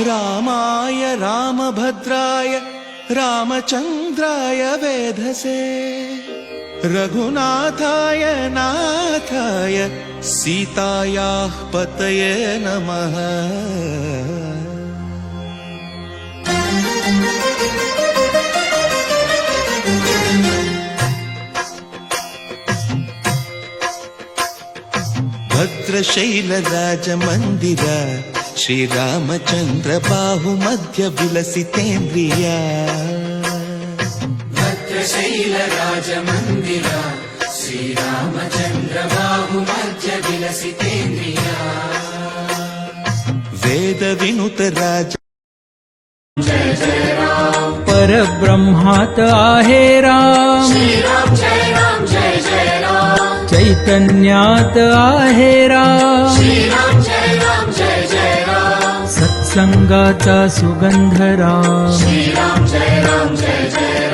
रामाय रामभद्राय रामचन्द्राय वेधसे रघुनाथाय नाथाय सीतायाः पतये नमः। भद्रशैलराजमन्दिर श्रीरामचन्द्र बाहुमध्य विलसितेन्द्रिया भद्रशैलराजमन्दिर श्रीरामचन्द्र बाहुमध्य विलसितेन्द्रिया वेदविनुत राज जय जय राम परब्रह्मात आहे राम जय राम जय जय राम चैतन्यात आहे राम जय राम जय राम सत्संगाचा सुगंध राम जय राम जय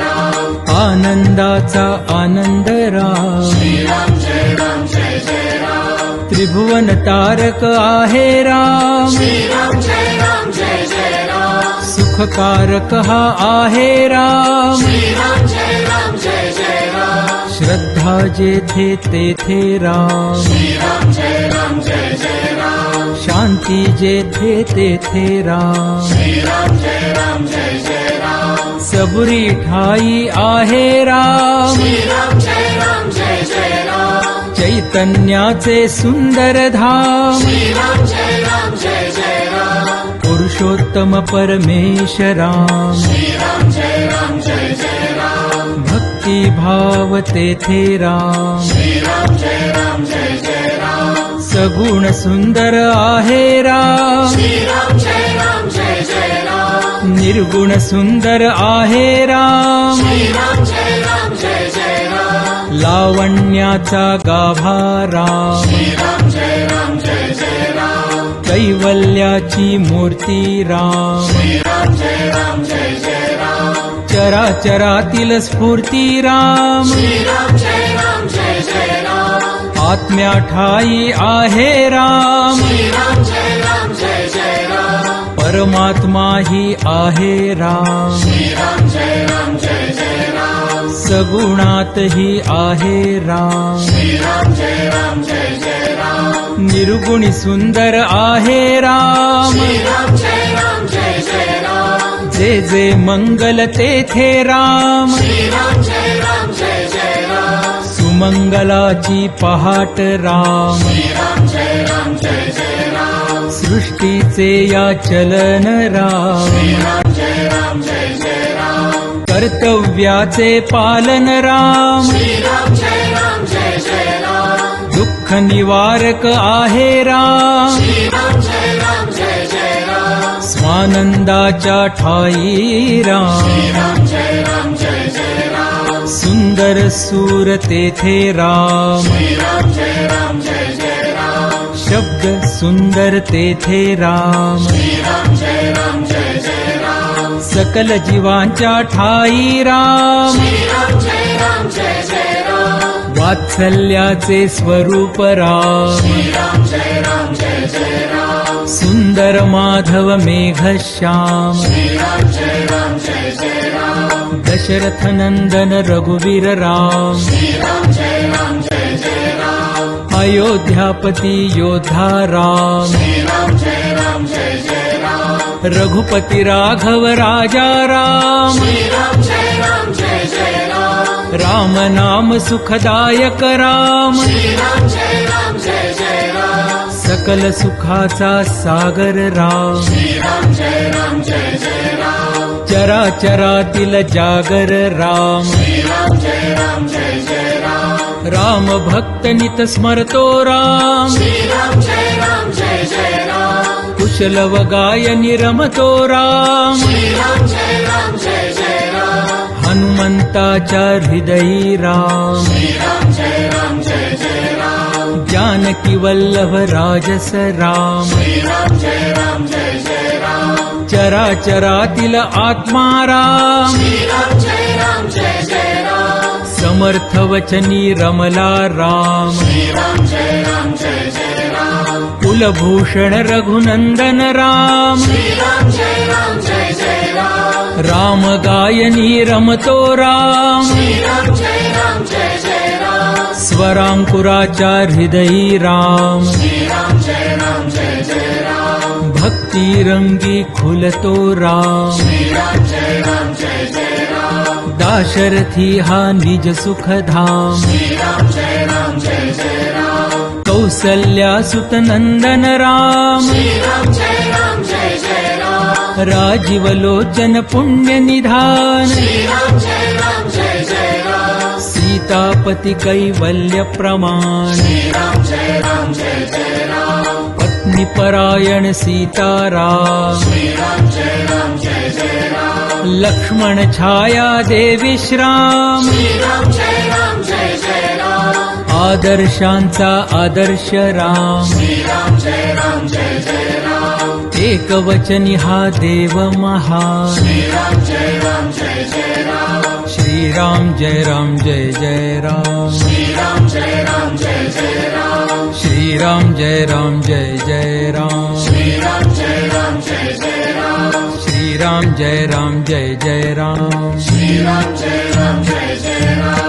राम आनंदाचा आनंद राम जय राम जय राम त्रिभुवन तारक आहे राम जय राम जय राम सुखकारक हा आहे राम जय राम जय राम श्रद्धा जेथे तेथे राम जय राम जय राम शांती जेथे तेथे राम जय राम जय राम सबुरी ठाई आहे राम जय राम जय राम चैतन्याचे सुंदर धाम जय राम जय राम पुरुषोत्तम परमेश राम जय राम जय राम भक्ती भाव तेथे राम जय राम जय राम सगुण सुंदर आहे राम जय राम जय राम निर्गुण सुंदर आहे राम जय राम जय राम लावण्याचा गाभा राम जय राम जय राम कैवल्याची मूर्ती राम जय राम जय राम चराचरातील स्फूर्ती राम जय राम जय राम आत्म्या ठाई आहे राम जय राम जय राम परमात्मा ही आहे राम जय राम जय राम सगुणात ही आहे राम जय राम जय राम निर्गुणी सुंदर आहे राम जय राम जय राम जे जे मंगल तेथे राम जय राम जय राम सुमंगलाची पहाट राम जय राम जय राम सृष्टीचे या चलन राम जय राम जय राम कर्तव्याचे पालन राम जय राम जय राम दुःख निवारक आहे राम जय राम जय राम स्वानंदाच्या ठाई राम जय राम जय राम सुंदर सूर तेथे राम जय राम जय राम शब्द सुंदर तेथे राम जय राम जय राम सकल जीवांच्या ठाई राम जय राम जय राम वात्सल्याचे स्वरूप राम जय राम जय राम सुंदर माधव मेघश्याम जय राम जय राम दशरथ नंदन रघुवीर राम जय राम जय राम अयोध्यापती योद्धा राम जय राम जय राम रघुपती राघव राजा राम जय राम जय राम राम नाम सुखदायक राम जय राम जय राम सकल सुखाचा सागर राम जय राम जय राम चराचरातील जागर राम जय राम जय राम राम भक्त नित स्मरतो राम जय राम जय राम कुशल व गायनी रमतो राम जय राम जय राम हनुमंताच्या हृदयी राम जय राम जय राम जानकी वल्लभ राजस राम जय राम जय राम चराचरातील आत्मा राम जय राम जय राम समर्थ वचनी रमला राम जय राम जय राम कुलभूषण रघुनंदन राम श्री राम जय राम जय जय राम राम गायनी रमतो राम श्री राम जय राम जय जय राम स्वरांकुराच्या हृदयी राम श्री राम जय राम जय जय राम भक्ती रंगी खुलतो राम श्री राम जय राम जय जय राम दाशरथी हा निज सुखधाम श्री राम जय राम जय जय राम कौसल्या सुत नंदन राम श्री राम जय राम जय जय राम राजीव लोचन पुण्य निधान श्री राम जय राम जय जय राम सीतापति कैवल्य प्रमाण श्री राम जय राम जय जय राम पत्नी परायण सीताराम श्री राम जय राम जय जय राम लक्ष्मण छाया देवी श्राम श्री राम जय राम जय जय राम आदर्शांचा आदर्श राम श्री राम जय राम जय जय राम एकवचनी हा देव महान श्री राम जय राम जय जय राम श्रीराम जय राम जय जय राम श्री राम जय राम जय जय राम श्रीराम जय राम जय जय राम श्री राम जय राम जय जय राम श्रीराम जय राम जय जय राम श्री राम जय राम जय जय राम